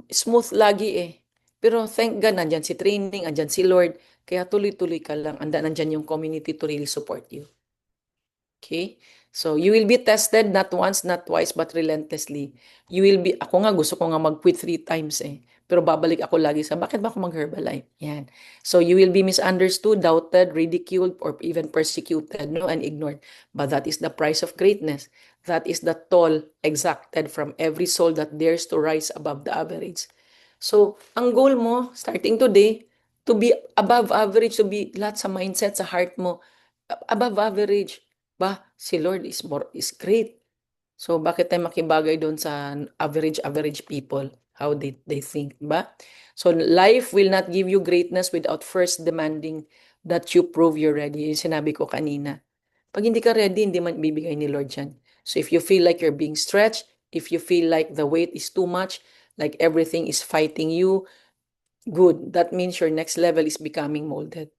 smooth lagi eh. Pero thank God, nandyan si training, andyan si Lord. Kaya tuloy-tuloy ka lang. Nandyan yung community to really support you. Okay? So, you will be tested not once, not twice, but relentlessly. Ako nga, gusto ko nga mag-quit 3 times eh. Pero babalik ako lagi sa, bakit ba ako mag-Herbalife? Yan. So you will be misunderstood, doubted, ridiculed, or even persecuted, no, and ignored. But that is the price of greatness. That is the toll exacted from every soul that dares to rise above the average. So, ang goal mo, starting today, to be above average, to be lahat sa mindset, sa heart mo, above average. Ba, si Lord is great. So, bakit tayo makibagay doon sa average people? How they think, ba? So, life will not give you greatness without first demanding that you prove you're ready. Yung sinabi ko kanina. Pag hindi ka ready, hindi man bibigay ni Lord yan. So, if you feel like you're being stretched, if you feel like the weight is too much, like everything is fighting you, good. That means your next level is becoming molded.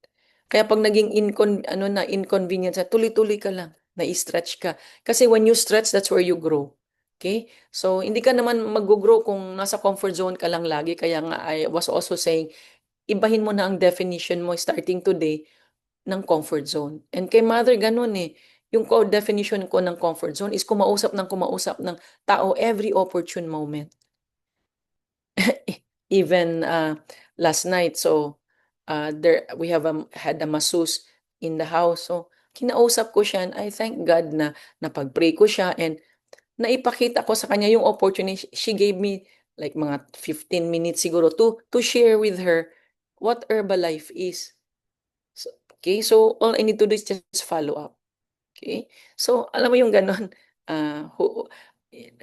Kaya pag naging inconvenience, tuloy-tuloy ka lang, na-stretch ka. Kasi when you stretch, that's where you grow. Okay? So, hindi ka naman mag-grow kung nasa comfort zone ka lang lagi. Kaya nga, I was also saying, ibahin mo na ang definition mo starting today ng comfort zone. And kay mother, ganun eh. Yung definition ko ng comfort zone is kumausap ng tao every opportune moment. Even last night, so there we have had a masseuse in the house. So kinausap ko siya and I thank God na napag-pray ko siya and naipakita ko sa kanya yung opportunity. She gave me like mga 15 minutes siguro to share with her what Herbalife is. So, okay, so all I need to do is just follow up. Okay? So, alam mo yung gano'n, ah, hu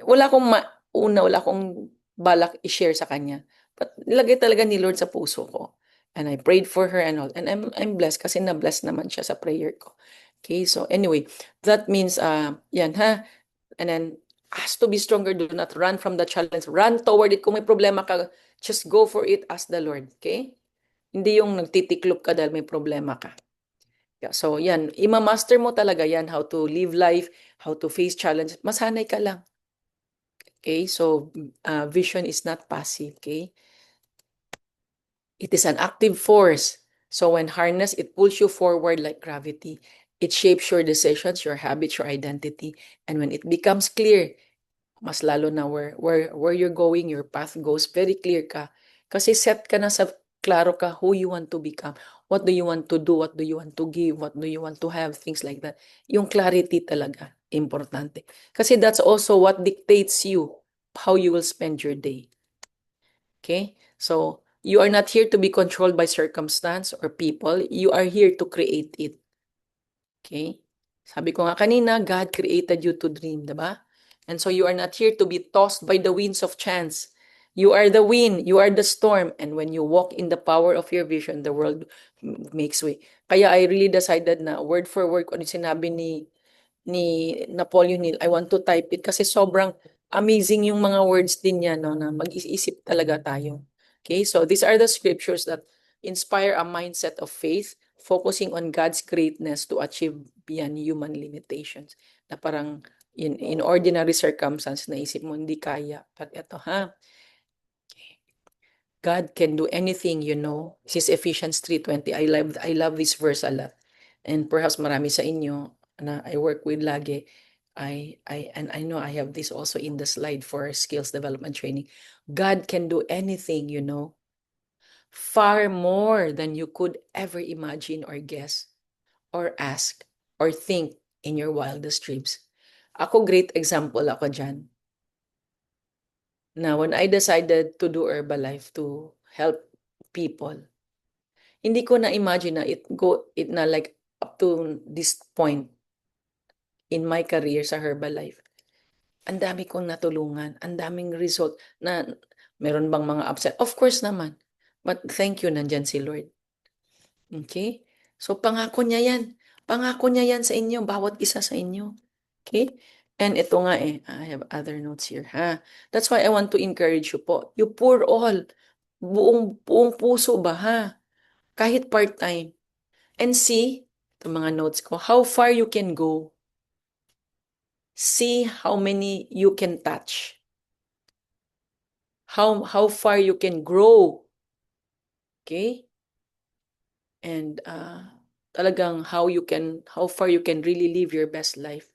wala akong balak i-share sa kanya. But nilagay talaga ni Lord sa puso ko. And I prayed for her and all. And I'm blessed kasi na-bless naman siya sa prayer ko. Okay, so anyway, that means, yan ha. And then, has to be stronger. Do not run from the challenge. Run toward it. Kung may problema ka, just go for it. Ask the Lord. Okay? Hindi yung nagtitiklop ka dahil may problema ka. Yeah, so yan, ima-master mo talaga yan, how to live life, how to face challenge. Masanay ka lang. Okay, so vision is not passive, okay? It is an active force. So when harnessed, it pulls you forward like gravity. It shapes your decisions, your habits, your identity. And when it becomes clear, mas lalo na where you're going, your path goes very clear ka. Kasi set ka na sa klaro ka who you want to become. What do you want to do? What do you want to give? What do you want to have? Things like that. Yung clarity talaga, importante. Kasi that's also what dictates you how you will spend your day. Okay? So, you are not here to be controlled by circumstance or people. You are here to create it. Okay? Sabi ko nga kanina, God created you to dream, diba? And so you are not here to be tossed by the winds of chance. You are the wind, you are the storm, and when you walk in the power of your vision, the world makes way. Kaya I really decided na word for word kung ano sinabi ni Napoleon Hill, I want to type it kasi sobrang amazing yung mga words din niya, no, na mag-isip talaga tayo. Okay, so these are the scriptures that inspire a mindset of faith, focusing on God's greatness to achieve beyond human limitations. Na parang in ordinary circumstances, naisip mo hindi kaya. But eto ha, God can do anything, you know. This is Ephesians 3:20. I love this verse a lot. And perhaps marami sa inyo na I work with lagi, I know I have this also in the slide for skills development training. God can do anything, you know. Far more than you could ever imagine or guess or ask or think in your wildest dreams. Ako, great example ako dyan. Now, when I decided to do Herbalife to help people, hindi ko na-imagine na it na like up to this point in my career sa Herbalife. Ang dami kong natulungan, ang daming result na meron bang mga upset? Of course naman. But thank you, nandyan si Lord. Okay? So pangako niya yan. Pangako niya yan sa inyo, bawat isa sa inyo. Okay? And ito nga I have other notes here, ha? That's why I want to encourage you po. You pour all. Buong puso ba, ha? Kahit part-time. And see, ito mga notes ko, how far you can go. See how many you can touch. How far you can grow. Okay? And talagang how far you can really live your best life.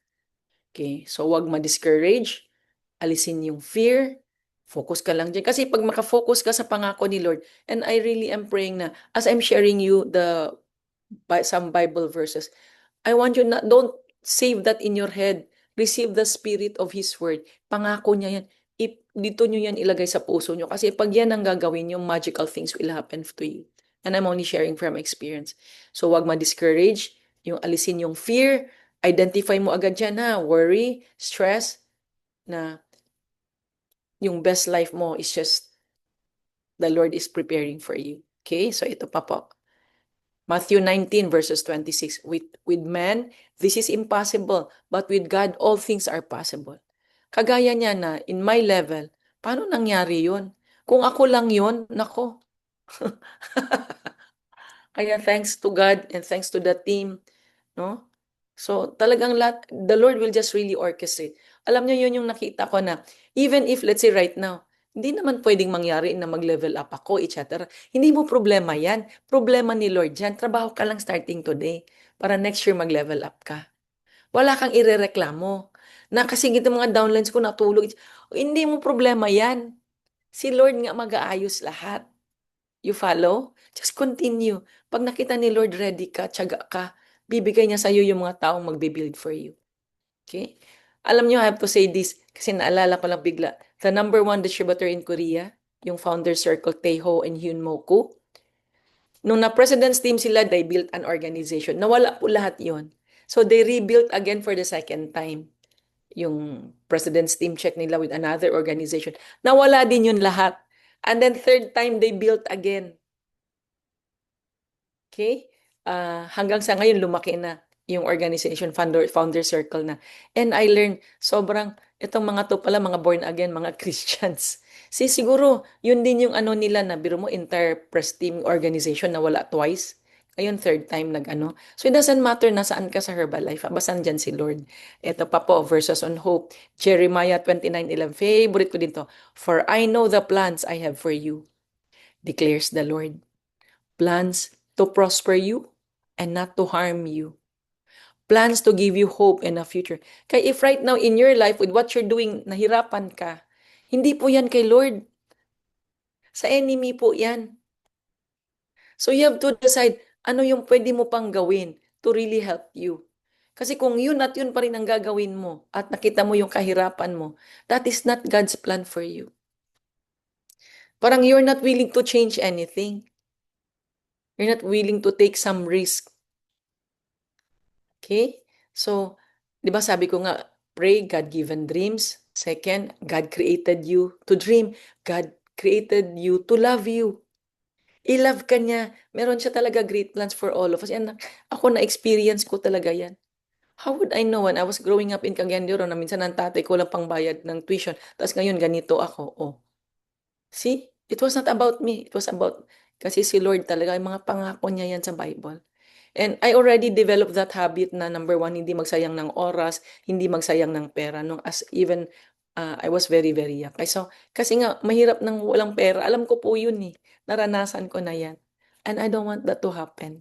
Okay? So wag ma-discourage, alisin yung fear, Focus ka lang diyan. Kasi pag makafocus ka sa pangako ni Lord, and I really am praying na, as I'm sharing you some Bible verses, I want you not, don't save that in your head. Receive the spirit of His word. Pangako niya yan. Dito nyo yan ilagay sa puso nyo. Kasi pag yan ang gagawin, yung magical things will happen to you. And I'm only sharing from experience. So wag ma-discourage, yung alisin yung fear, identify mo agad yan ha, worry, stress, na yung best life mo is just the Lord is preparing for you. Okay? So ito pa po. Matthew 19 verses 26. With men, this is impossible, but with God, all things are possible. Kagaya niya na, in my level, paano nangyari yun? Kung ako lang yun, nako. Kaya thanks to God and thanks to the team, no? So talagang the Lord will just really orchestrate. Alam niyo yun yung nakita ko na even if let's say right now, hindi naman pwedeng mangyari na mag-level up ako, etc. Hindi mo problema yan. Problema ni Lord yan. Trabaho ka lang starting today para next year mag-level up ka. Wala kang irereklamo. Na kasi gito mga downlines ko natulog. Hindi mo problema yan. Si Lord nga mag-aayos lahat. You follow? Just continue. Pag nakita ni Lord ready ka, tiyaga ka, bibigay niya sa'yo yung mga taong magbe-build for you. Okay? Alam niyo, I have to say this kasi naalala ko lang bigla. The number one distributor in Korea, yung founder circle, Taeho and Hyun Moku, nung na-president's team sila, they built an organization. Nawala po lahat yon. So they rebuilt again for the second time. Yung president's team check nila with another organization. Nawala din yun lahat. And then third time, they built again. Okay? Hanggang sa ngayon, lumaki na yung organization, founder circle na. And I learned, sobrang, itong mga to pala, mga born again, mga Christians. Siguro, yun din yung ano nila na, biro mo, entire press team organization na wala twice. Ayun, third time nag-ano. So, it doesn't matter na saan ka sa Herbalife. Basta dyan si Lord. Ito pa po, verses on hope. Jeremiah 29:11. Favorite ko dito. For I know the plans I have for you, declares the Lord. Plans to prosper you and not to harm you. Plans to give you hope and a future. Kaya if right now in your life with what you're doing, nahirapan ka, hindi po yan kay Lord. Sa enemy po yan. So you have to decide ano yung pwede mo pang gawin to really help you. Kasi kung yun at yun pa rin ang gagawin mo at nakita mo yung kahirapan mo, that is not God's plan for you. Parang you're not willing to change anything. You're not willing to take some risk. Okay? So, di ba sabi ko nga, pray, God-given dreams. Second, God created you to dream. God created you to love you. I-love ka niya. Meron siya talaga great plans for all of us. And ako na-experience ko talaga yan. How would I know when I was growing up in Cagayan de Oro na minsan ang tatay ko lang pangbayad ng tuition. Tapos ngayon ganito ako. Oh. See? It was not about me. It was about, kasi si Lord talaga, yung mga pangako niya yan sa Bible. And I already developed that habit na number one, hindi magsayang ng oras, hindi magsayang ng pera. Nung as even I was very, very young. Kasi nga, mahirap nang walang pera. Alam ko po yun eh. Naranasan ko na yan. And I don't want that to happen.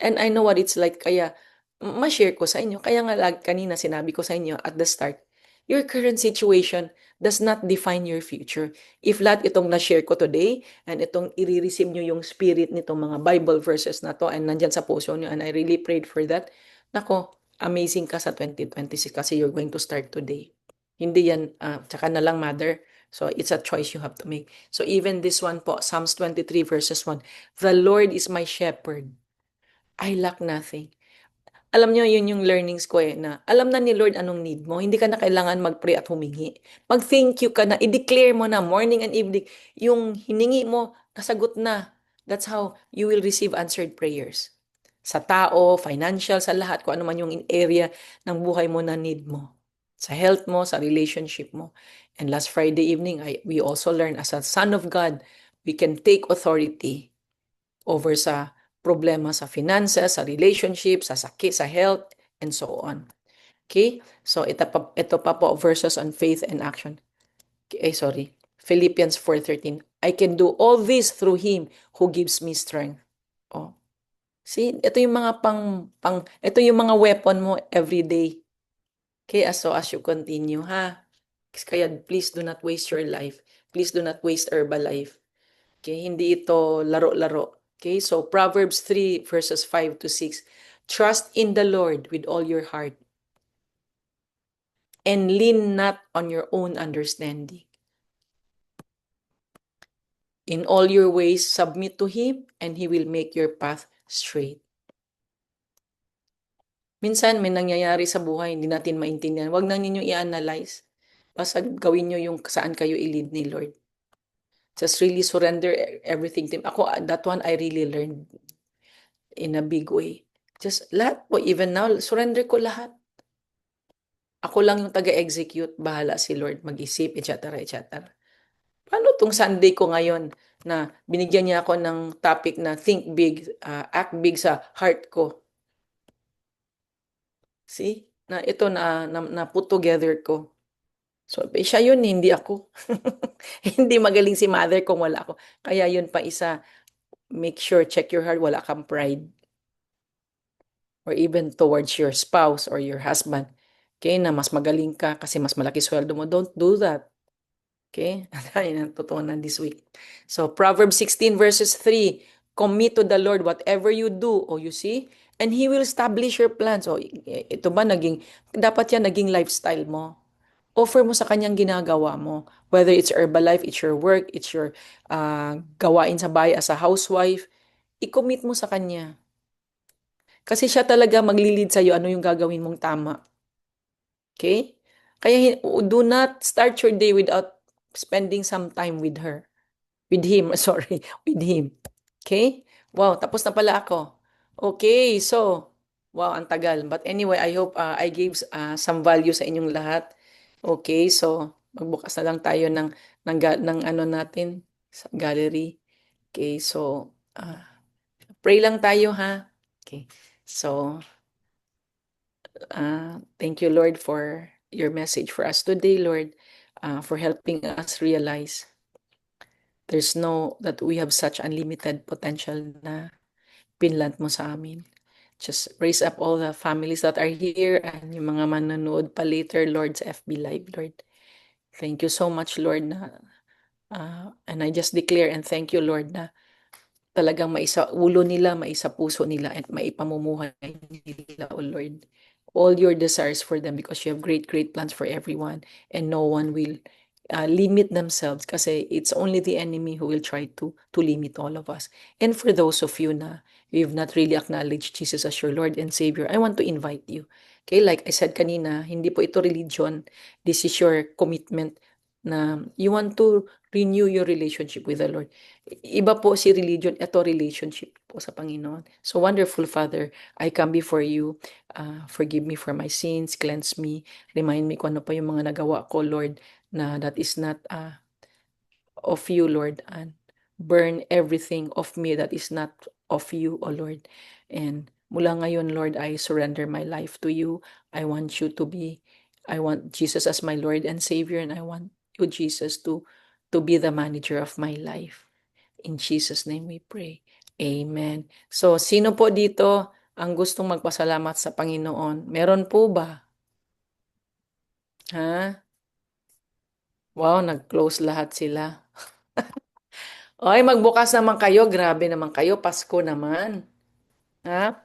And I know what it's like. Kaya, ma-share ko sa inyo. Kaya nga kanina sinabi ko sa inyo at the start, your current situation does not define your future. If lahat itong na-share ko today, and itong i-receive nyo yung spirit nitong mga Bible verses na to, and nandyan sa puso nyo, and I really prayed for that, nako, amazing ka sa 2026 kasi you're going to start today. Hindi yan, tsaka na lang, mother. So, it's a choice you have to make. So, even this one po, Psalms 23 verses 1, the Lord is my shepherd. I lack nothing. Alam niyo, yun yung learnings ko eh, na alam na ni Lord anong need mo. Hindi ka na kailangan mag-pray at humingi. Mag-thank you ka na, i-declare mo na morning and evening, yung hiningi mo, nasagot na. That's how you will receive answered prayers. Sa tao, financial, sa lahat, kung ano man yung area ng buhay mo na need mo. Sa health mo, sa relationship mo. And last Friday evening, we also learned as a son of God, we can take authority over sa problema sa finances, sa relationship, sa sakit, sa health, and so on. Okay? So, ito pa po, verses on faith and action. Okay, sorry. Philippians 4:13. I can do all this through Him who gives me strength. Oh. See, ito yung mga ito yung mga weapon mo every day. Okay, so as you continue, ha? Kaya please do not waste your life. Please do not waste Herbalife. Okay, hindi ito laro-laro. Okay, so Proverbs 3 verses 5 to 6. Trust in the Lord with all your heart and lean not on your own understanding. In all your ways, submit to Him and He will make your path straight. Minsan may nangyayari sa buhay, hindi natin maintindihan. Huwag na ninyo i-analyze. Basta gawin nyo yung saan kayo i-lead ni Lord. Just really surrender everything to Him. Ako, that one I really learned in a big way. Just lahat po, even now, surrender ko lahat. Ako lang yung taga-execute, bahala si Lord mag-isip, etc. etc. Paano tong Sunday ko ngayon na binigyan niya ako ng topic na think big, act big sa heart ko. See? Na ito na put together ko. So, siya yun, hindi ako. Hindi magaling si mother kung wala ako. Kaya yun pa isa, make sure, check your heart, wala kang pride. Or even towards your spouse or your husband. Okay, na mas magaling ka kasi mas malaki sweldo mo. Don't do that. Okay? Tayo ng tutunan this week. So, Proverbs 16 verses 3, commit to the Lord whatever you do. Oh, you see? And He will establish your plans. So, ito ba dapat yan naging lifestyle mo. Offer mo sa Kanyang ginagawa mo. Whether it's Herbalife, it's your work, it's your gawain sa bahay as a housewife, i-commit mo sa Kanya. Kasi siya talaga maglilid sa'yo ano yung gagawin mong tama. Okay? Kaya do not start your day without spending some time with her. With him, sorry, with him. Okay? Wow, tapos na pala ako. Okay, so, wow, ang tagal. But anyway, I hope I gave some value sa inyong lahat. Okay, so, magbukas na lang tayo ng ano natin sa gallery. Okay, so, pray lang tayo ha. Okay, so, thank you, Lord, for your message for us today, Lord, for helping us realize that we have such unlimited potential na pinlant mo sa amin. Just raise up all the families that are here and yung mga manonood pa later, Lord, sa FB Live, Lord. Thank you so much, Lord, and I just declare and thank you, Lord, na talagang maisa ulo nila, maisa puso nila, at maipamumuhay nila, O Lord. All your desires for them because you have great, great plans for everyone and no one will limit themselves kasi it's only the enemy who will try to limit all of us. And for those of you na you've not really acknowledged Jesus as your Lord and Savior, I want to invite you. Okay, like I said kanina, hindi po ito religion. This is your commitment na you want to renew your relationship with the Lord. Iba po si religion, ito relationship po sa Panginoon. So wonderful Father, I come before you. Forgive me for my sins, cleanse me, remind me kung ano pa yung mga nagawa ko, Lord, na that is not of you, Lord, and burn everything of me that is not of you, O Lord. And mula ngayon, Lord, I surrender my life to you. I want Jesus as my Lord and Savior, and I want you, Jesus, to be the manager of my life. In Jesus' name we pray. Amen. So, sino po dito ang gustong magpasalamat sa Panginoon? Meron po ba? Ha? Wow, nag-close lahat sila. Ay, magbukas naman kayo. Grabe naman kayo. Pasko naman. Ha?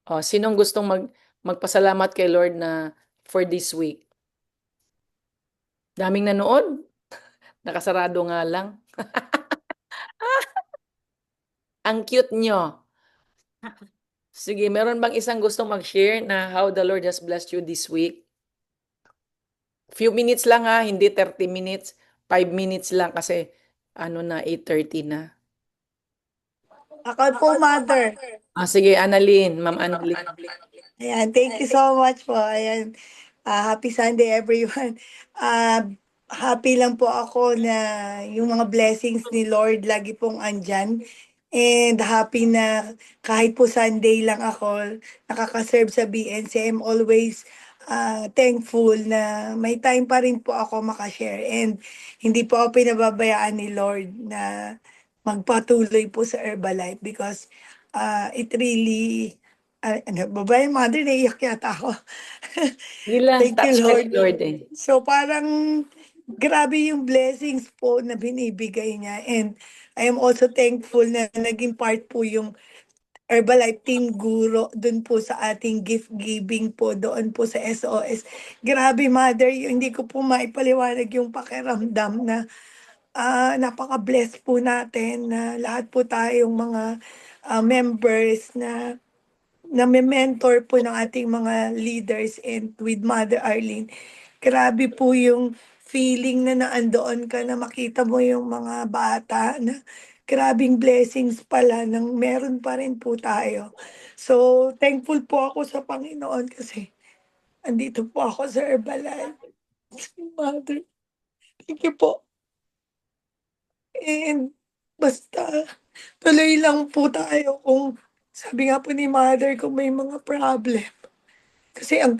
O, sinong gustong magpasalamat kay Lord na for this week? Daming nanood. Nakasarado nga lang. Ang cute nyo. Sige, meron bang isang gustong mag-share na how the Lord has blessed you this week? Few minutes lang ha, hindi 30 minutes. 5 minutes lang kasi ano na, 8:30 na. Ako po, Mother. Sige, Annalyn, Ma'am Annalyn. Ayan, thank you so much po. Ayan, happy Sunday everyone. Happy lang po ako na yung mga blessings ni Lord lagi pong andyan. And happy na kahit po Sunday lang ako nakakaserve sa BNC. I'm always thankful na may time pa rin po ako makashare. And hindi po ako pinababayaan ni Lord na magpatuloy po sa Herbalife because it really Ay, ano ba ba yung mother, naiyak yata ako. Sige lang, Thank you, touch ka ni Lord. Lord eh. So parang grabe yung blessings po na binibigay niya. And I am also thankful na naging part po yung Herbalife Team Guro dun po sa ating gift giving po doon po sa SOS. Grabe, mother, hindi ko po maipaliwanag yung pakiramdam na napaka-blessed po natin na lahat po tayong mga members na name-mentor po ng ating mga leaders and with Mother Arlene. Grabe po yung feeling na naandoon ka na makita mo yung mga bata na grabing blessings pala nang meron pa rin po tayo. So, thankful po ako sa Panginoon kasi andito po ako sa Herbalife. Mother, thank you po. And basta tuloy lang po tayo kung sabi nga po ni Mother kung may mga problem. Kasi ang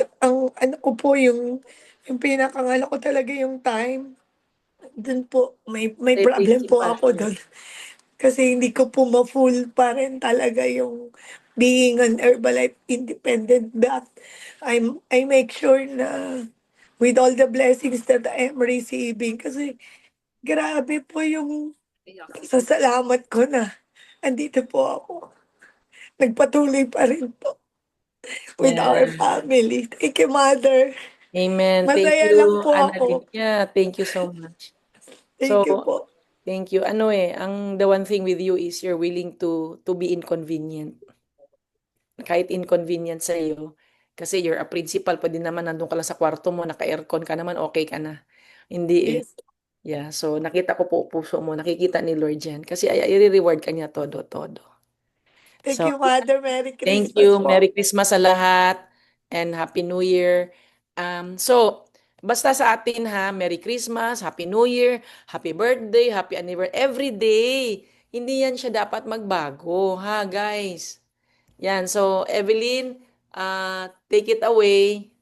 ano ko po yung pinakangano ko talaga yung time. Dun po may May problem po principal ako ka. dun. Kasi hindi ko po ma-full pa rin talaga yung being an Herbalife independent, but I make sure na with all the blessings that I am receiving kasi grabe po yung sa salamat ko na andito po ako. Nagpatuloy pa rin po with our Yeah. family. Thank you, Mother. Amen. Thank Masaya lang you, po Annalyn. ako. Yeah, thank you so much. Thank So, you po. thank you. Ano eh, the one thing with you is you're willing to be inconvenient. Kahit inconvenient sa iyo. Kasi you're a principal, pwede naman nandun ka lang sa kwarto mo, naka-aircon ka naman, okay ka na. Hindi eh. Yes. Yeah, so nakita ko po puso mo, nakikita ni Lord yan. Kasi ay i-reward ka niya todo-todo. Thank So, you, Mother. Merry thank Christmas you. po. Merry Christmas sa lahat and Happy New Year. So, basta sa atin ha, Merry Christmas, Happy New Year, Happy Birthday, Happy Anniversary, every day. Hindi yan siya dapat magbago, ha guys? Yan, so Evelyn, take it away.